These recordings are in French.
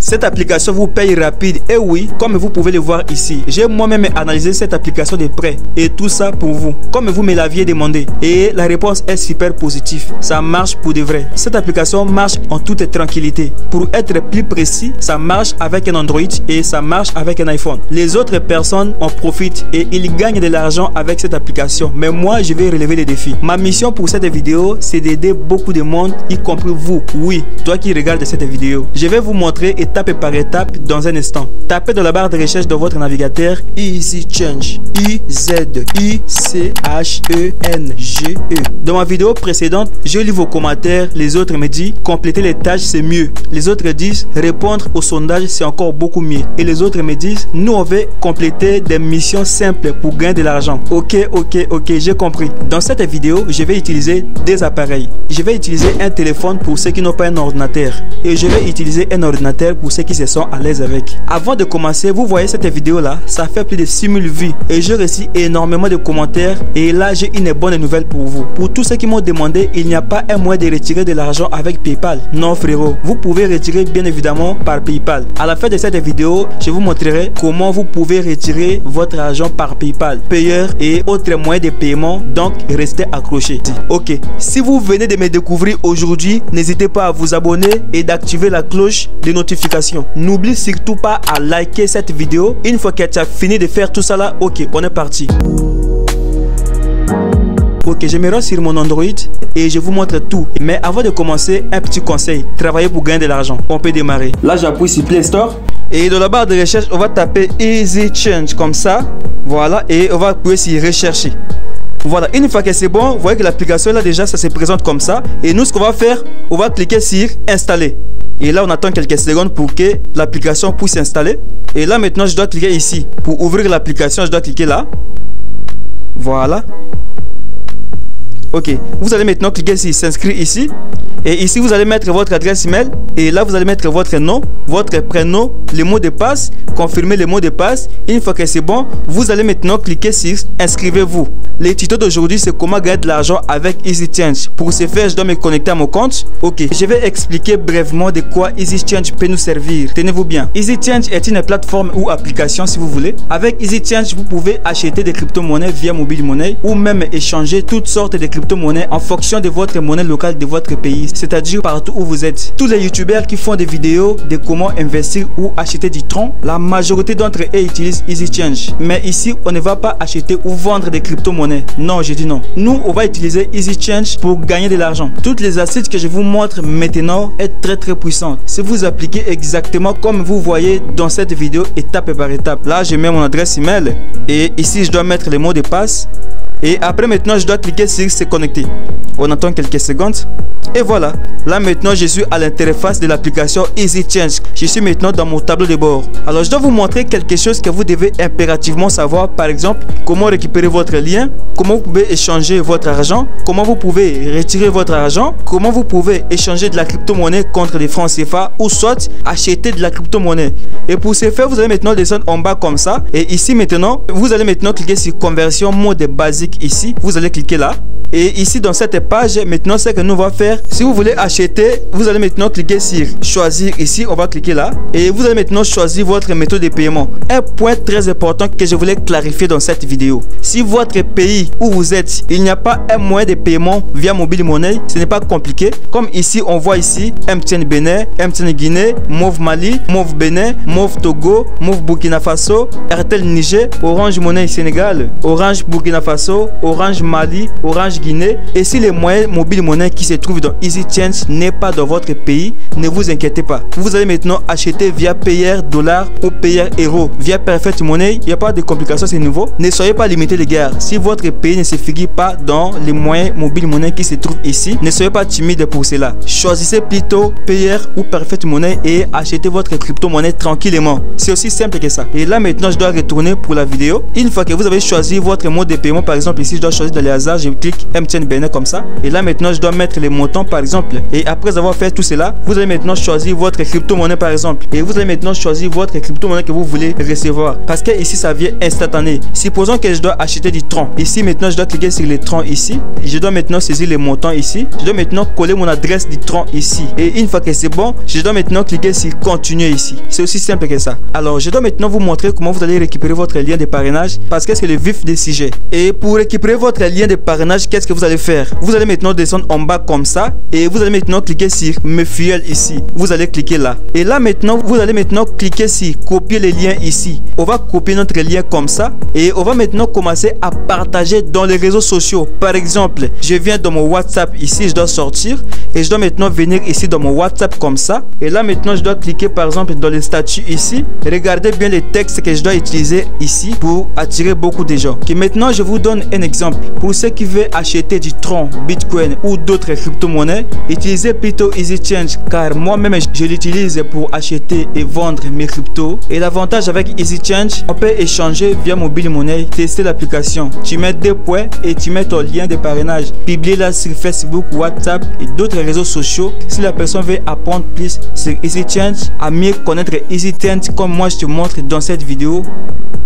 Cette application vous paye rapide. Et oui, comme vous pouvez le voir ici, j'ai moi-même analysé cette application de près. Et tout ça pour vous, comme vous me l'aviez demandé. Et la réponse est super positive. Ça marche pour de vrai. Cette application marche en toute tranquillité. Pour être plus précis, ça marche avec un Android et ça marche avec un iPhone. Les autres personnes en profitent et ils gagnent de l'argent avec cette application. Mais moi, je vais relever les défis. Ma mission pour cette vidéo, c'est d'aider beaucoup de monde, y compris vous. Oui, toi qui regardes cette vidéo. Je vais vous montrer étape par étape dans un instant. Tapez dans la barre de recherche de votre navigateur EasyChange. I-Z-I-C-H-E-N-G-E. Dans ma vidéo précédente, je lis vos commentaires. Les autres me disent compléter les tâches c'est mieux. Les autres disent répondre au sondage c'est encore beaucoup mieux. Et les autres me disent nous on veut compléter des missions simples pour gagner de l'argent. Ok, j'ai compris. Dans cette vidéo, je vais utiliser des appareils. Je vais utiliser un téléphone pour ceux qui n'ont pas un ordinateur. Et je vais utiliser un ordinateur pour ceux qui se sont à l'aise avec. Avant de commencer, vous voyez cette vidéo là, ça fait plus de 6000 vues. Et je reçois énormément de commentaires. Et là, j'ai une bonne nouvelle pour vous. Pour tous ceux qui m'ont demandé, il n'y a pas un moyen de retirer de l'argent avec PayPal. Non frérot, vous pouvez retirer bien évidemment par PayPal. À la fin de cette vidéo, je vous montrerai comment vous pouvez retirer votre argent par PayPal, payeur et autres moyens de paiement. Donc, restez accrochés. Ok, si vous venez de me découvrir aujourd'hui, n'hésitez pas à vous abonner et d'activer la cloche de notification. N'oublie surtout pas à liker cette vidéo. Une fois que tu as fini de faire tout ça là, ok, on est parti. Ok, je me rends sur mon Android et je vous montre tout. Mais avant de commencer, un petit conseil. Travailler pour gagner de l'argent. On peut démarrer. Là, j'appuie sur Play Store. Et dans la barre de recherche, on va taper EasyChange comme ça. Voilà. Et on va appuyer sur Rechercher. Voilà. Une fois que c'est bon, vous voyez que l'application là déjà, ça se présente comme ça. Et nous, ce qu'on va faire, on va cliquer sur Installer. Et là, on attend quelques secondes pour que l'application puisse s'installer. Et là, maintenant, je dois cliquer ici. Pour ouvrir l'application, je dois cliquer là. Voilà. Ok, vous allez maintenant cliquer sur s'inscrire ici. Et ici, vous allez mettre votre adresse email. Et là, vous allez mettre votre nom, votre prénom, le mot de passe, confirmer le mot de passe. Une fois que c'est bon, vous allez maintenant cliquer sur inscrivez-vous. Le tuto d'aujourd'hui, c'est comment gagner de l'argent avec EasyChange. Pour ce faire, je dois me connecter à mon compte. Ok, je vais expliquer brièvement de quoi EasyChange peut nous servir. Tenez-vous bien. EasyChange est une plateforme ou application si vous voulez. Avec EasyChange, vous pouvez acheter des crypto-monnaies via mobile money ou même échanger toutes sortes de crypto-monnaies en fonction de votre monnaie locale de votre pays, c'est-à-dire partout où vous êtes. Tous les youtubeurs qui font des vidéos de comment investir ou acheter du Tron, la majorité d'entre eux utilisent EasyChange. Mais ici, on ne va pas acheter ou vendre des crypto-monnaies. Non, je dis non. Nous, on va utiliser EasyChange pour gagner de l'argent. Toutes les astuces que je vous montre maintenant est très puissante. Si vous appliquez exactement comme vous voyez dans cette vidéo, étape par étape. Là, je mets mon adresse email et ici, je dois mettre les mots de passe. Et après maintenant, je dois cliquer sur se connecter. On attend quelques secondes. Et voilà. Là maintenant, je suis à l'interface de l'application EasyChange. Je suis maintenant dans mon tableau de bord. Alors, je dois vous montrer quelque chose que vous devez impérativement savoir. Par exemple, comment récupérer votre lien, comment vous pouvez échanger votre argent, comment vous pouvez retirer votre argent, comment vous pouvez échanger de la crypto-monnaie contre des francs CFA ou soit acheter de la crypto-monnaie. Et pour ce faire, vous allez maintenant descendre en bas comme ça. Et ici maintenant, vous allez maintenant cliquer sur conversion mode basique ici. Vous allez cliquer là. Et ici dans cette page, maintenant ce que nous allons faire, si vous voulez acheter, vous allez maintenant cliquer sur choisir ici, on va cliquer là. Et vous allez maintenant choisir votre méthode de paiement. Un point très important que je voulais clarifier dans cette vidéo. Si votre pays où vous êtes, il n'y a pas un moyen de paiement via mobile money, ce n'est pas compliqué. Comme ici, on voit ici MTN Bénin, MTN Guinée, Move Mali, Move Bénin, Move Togo, Move Burkina Faso, Airtel Niger, Orange Money Sénégal, Orange Burkina Faso, Orange Mali, Orange Guinée. Et si les moyens mobile monnaie qui se trouvent dans EasyChange n'est pas dans votre pays, ne vous inquiétez pas. Vous allez maintenant acheter via payeur dollar ou payeur euro. Via Perfect Money, il n'y a pas de complications, c'est nouveau. Ne soyez pas limité les gars. Si votre pays ne se figure pas dans les moyens mobile monnaie qui se trouvent ici, ne soyez pas timide pour cela. Choisissez plutôt payeur ou Perfect Money et achetez votre crypto-monnaie tranquillement. C'est aussi simple que ça. Et là maintenant, je dois retourner pour la vidéo. Une fois que vous avez choisi votre mode de paiement, par exemple ici, je dois choisir dans les hasards, je clique MTN Bénin comme ça. Et là maintenant je dois mettre les montants par exemple. Et après avoir fait tout cela, vous allez maintenant choisir votre crypto-monnaie par exemple. Et vous allez maintenant choisir votre crypto-monnaie que vous voulez recevoir. Parce que ici ça vient instantané. Supposons que je dois acheter du Tron. Ici maintenant je dois cliquer sur les Tron ici. Je dois maintenant saisir les montants ici. Je dois maintenant coller mon adresse du Tron ici. Et une fois que c'est bon, je dois maintenant cliquer sur continuer ici. C'est aussi simple que ça. Alors je dois maintenant vous montrer comment vous allez récupérer votre lien de parrainage parce que c'est le vif des sujets. Et pour récupérer votre lien de parrainage, qu'est-ce que vous allez faire? Vous allez maintenant descendre en bas comme ça et vous allez maintenant cliquer sur me fuel ici. Vous allez cliquer là. Et là maintenant, vous allez maintenant cliquer sur copier les liens ici. On va copier notre lien comme ça et on va maintenant commencer à partager dans les réseaux sociaux. Par exemple, je viens dans mon WhatsApp ici, je dois sortir et je dois maintenant venir ici dans mon WhatsApp comme ça. Et là maintenant, je dois cliquer par exemple dans les statuts ici. Regardez bien les textes que je dois utiliser ici pour attirer beaucoup de gens. Et maintenant, je vous donne un exemple. Pour ceux qui veulent acheter du Tron, Bitcoin ou d'autres crypto-monnaies, utilisez plutôt EasyChange car moi-même je l'utilise pour acheter et vendre mes cryptos. Et l'avantage avec EasyChange, on peut échanger via mobile monnaie, tester l'application. Tu mets 2 points et tu mets ton lien de parrainage. Publie là sur Facebook, WhatsApp et d'autres réseaux sociaux. Si la personne veut apprendre plus sur EasyChange, à mieux connaître EasyChange comme moi je te montre dans cette vidéo,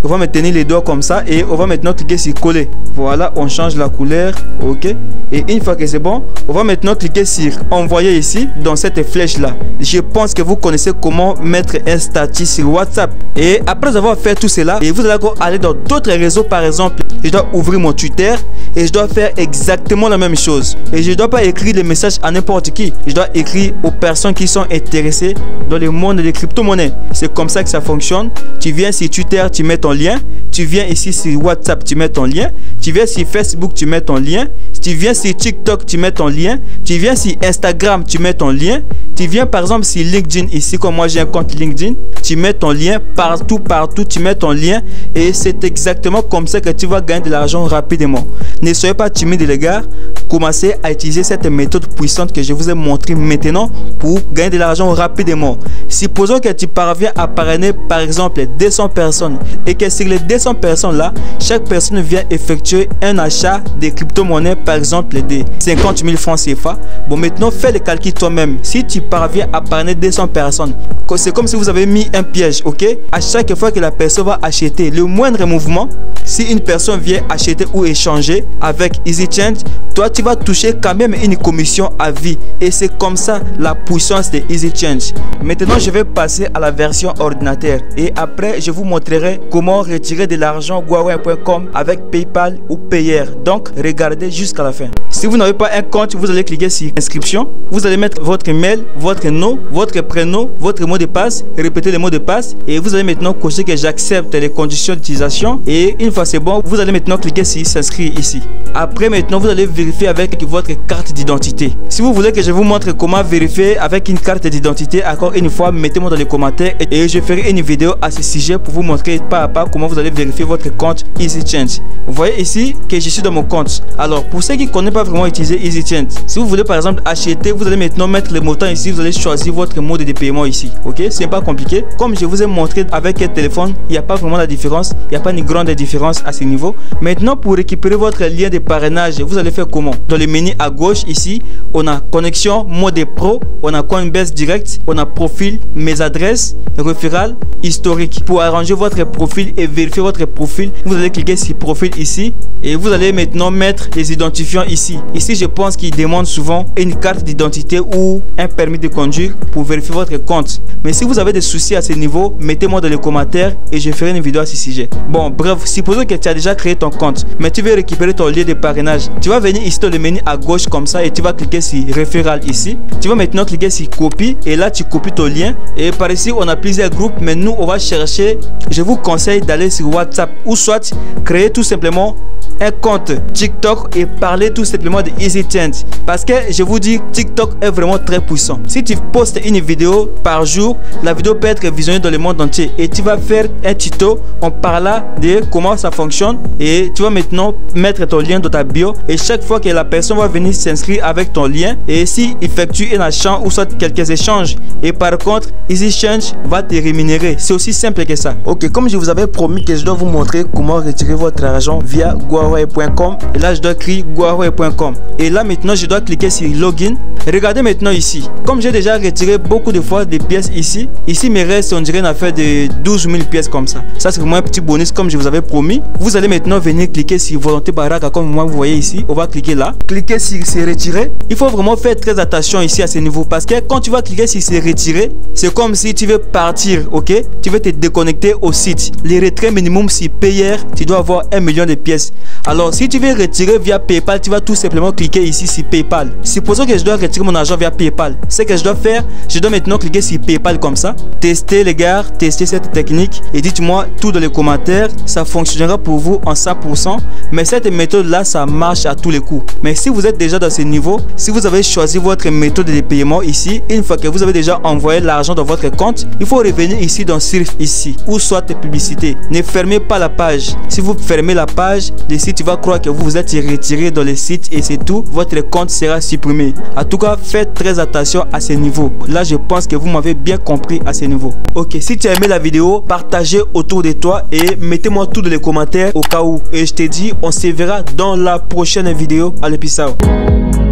on va me tenir les doigts comme ça et on va maintenant cliquer sur coller. Voilà, on change la couleur, ok. Et une fois que c'est bon, on va maintenant cliquer sur envoyer ici dans cette flèche là. Je pense que vous connaissez comment mettre un statut sur WhatsApp. Et après avoir fait tout cela, et vous allez aller dans d'autres réseaux. Par exemple, je dois ouvrir mon Twitter et je dois faire exactement la même chose. Et je ne dois pas écrire les messages à n'importe qui. Je dois écrire aux personnes qui sont intéressées dans le monde des crypto-monnaies. C'est comme ça que ça fonctionne. Tu viens sur Twitter, tu mets ton lien. Tu viens ici sur WhatsApp, tu mets ton lien. Tu viens sur Facebook, tu mets ton lien. Tu viens sur TikTok, tu mets ton lien. Tu viens sur Instagram, tu mets ton lien. Tu viens par exemple sur LinkedIn, ici comme moi j'ai un compte LinkedIn, tu mets ton lien partout, tu mets ton lien et c'est exactement comme ça que tu vas gagner de l'argent rapidement. Ne soyez pas timide les gars, commencez à utiliser cette méthode puissante que je vous ai montré maintenant pour gagner de l'argent rapidement. Supposons que tu parviens à parrainer par exemple 200 personnes et que sur les 200 personnes là, chaque personne vient effectuer un achat de crypto-monnaies par exemple de 50 000 francs CFA. Bon, maintenant fais le calcul toi-même. Si tu parviens à parrainer 200 personnes, c'est comme si vous avez mis un piège, ok? À chaque fois que la personne va acheter, le moindre mouvement, si une personne vient acheter ou échanger avec EasyChange, toi tu vas toucher quand même une commission à vie. Et c'est comme ça la puissance de EasyChange. Maintenant je vais passer à la version ordinateur et après je vous montrerai comment retirer de l'argent Huawei.com avec PayPal ou Payer. Donc regardez jusqu'à la fin. Si vous n'avez pas un compte, vous allez cliquer sur inscription. Vous allez mettre votre email, votre nom, votre prénom, votre mot de passe, répétez le mot de passe et vous allez maintenant cocher que j'accepte les conditions d'utilisation. Et une fois c'est bon, vous allez maintenant cliquer sur s'inscrire ici. Après maintenant vous allez vérifier avec votre carte d'identité. Si vous voulez que je vous montre comment vérifier avec une carte d'identité, encore une fois mettez-moi dans les commentaires et je ferai une vidéo à ce sujet pour vous montrer pas à pas comment vous allez vérifier votre compte EasyChange. Vous voyez ici que je suis dans mon compte. Alors pour ceux qui ne connaissent pas vraiment utiliser EasyChange, si vous voulez par exemple acheter, vous allez maintenant mettre le montant ici, vous allez choisir votre mode de paiement ici, ok? C'est pas compliqué. Comme je vous ai montré avec un téléphone, il n'y a pas vraiment la différence, il n'y a pas une grande différence à ce niveau. Maintenant pour récupérer votre lien de parrainage, vous allez faire comment? Dans le menu à gauche ici, on a connexion, mode pro, on a Coinbase direct, on a profil, mes adresses, référal, historique. Pour arranger votre profil et vérifier votre profil, vous allez cliquer sur profil ici et vous allez maintenant mettre les identifiants ici. Ici je pense qu'il demande souvent une carte d'identité ou un permis de conduire pour vérifier votre compte. Mais si vous avez des soucis à ce niveau, mettez-moi dans les commentaires et je ferai une vidéo à ce sujet. Bon bref, supposons que tu as déjà créé ton compte mais tu veux récupérer ton lien de parrainage. Tu vas venir ici dans le menu à gauche comme ça et tu vas cliquer sur référal ici. Tu vas maintenant cliquer sur copie et là tu copies ton lien. Et par ici on a plusieurs groupes mais nous on va chercher, je vous conseille d'aller sur WhatsApp ou soit créer tout simplement un compte TikTok et parler tout simplement de EasyChange parce que je vous dis TikTok est vraiment très puissant. Si tu postes une vidéo par jour, la vidéo peut être visionnée dans le monde entier et tu vas faire un tuto en parlant de comment ça fonctionne et tu vas maintenant mettre ton lien dans ta bio et chaque fois que la personne va venir s'inscrire avec ton lien et si effectue un achat ou soit quelques échanges et par contre EasyChange va te rémunérer. C'est aussi simple que ça. Ok, comme je vous avais promis que je dois vous montrer comment retirer votre argent via Huawei.com et là je dois dois écrire Huawei.com. Et là maintenant, je dois cliquer sur Login. Regardez maintenant ici. Comme j'ai déjà retiré beaucoup de fois des pièces ici, il me reste, on dirait, une affaire de 12 000 pièces comme ça. Ça, c'est vraiment un petit bonus comme je vous avais promis. Vous allez maintenant venir cliquer sur Volonté Baraka comme moi vous voyez ici. On va cliquer là. Cliquez sur se retirer. Il faut vraiment faire très attention ici à ce niveau parce que quand tu vas cliquer sur se retirer, c'est comme si tu veux partir, ok? Tu veux te déconnecter au site. Les retraits minimum sur payeur, tu dois avoir 1 million de pièces. Alors, si tu veux retirer via PayPal, tu vas tout simplement cliquer ici sur PayPal. C'est pour ça que je dois retirer mon argent via PayPal. Ce que je dois faire, je dois maintenant cliquer sur PayPal comme ça. Testez les gars, testez cette technique et dites-moi tout dans les commentaires. Ça fonctionnera pour vous en 100%. Mais cette méthode-là, ça marche à tous les coups. Mais si vous êtes déjà dans ce niveau, si vous avez choisi votre méthode de paiement ici, une fois que vous avez déjà envoyé l'argent dans votre compte, il faut revenir ici dans Surf ici, ou soit publicité. Ne fermez pas la page. Si vous fermez la page, le site va croire que vous vous êtes retiré dans le site et c'est tout. Votre compte sera supprimé. En tout cas, faites très attention à ce niveau. Là, je pense que vous m'avez bien compris à ce niveau. Ok, si tu as aimé la vidéo, partagez autour de toi et mettez-moi tout dans les commentaires au cas où. Et je te dis, on se verra dans la prochaine vidéo. Allez, peace out.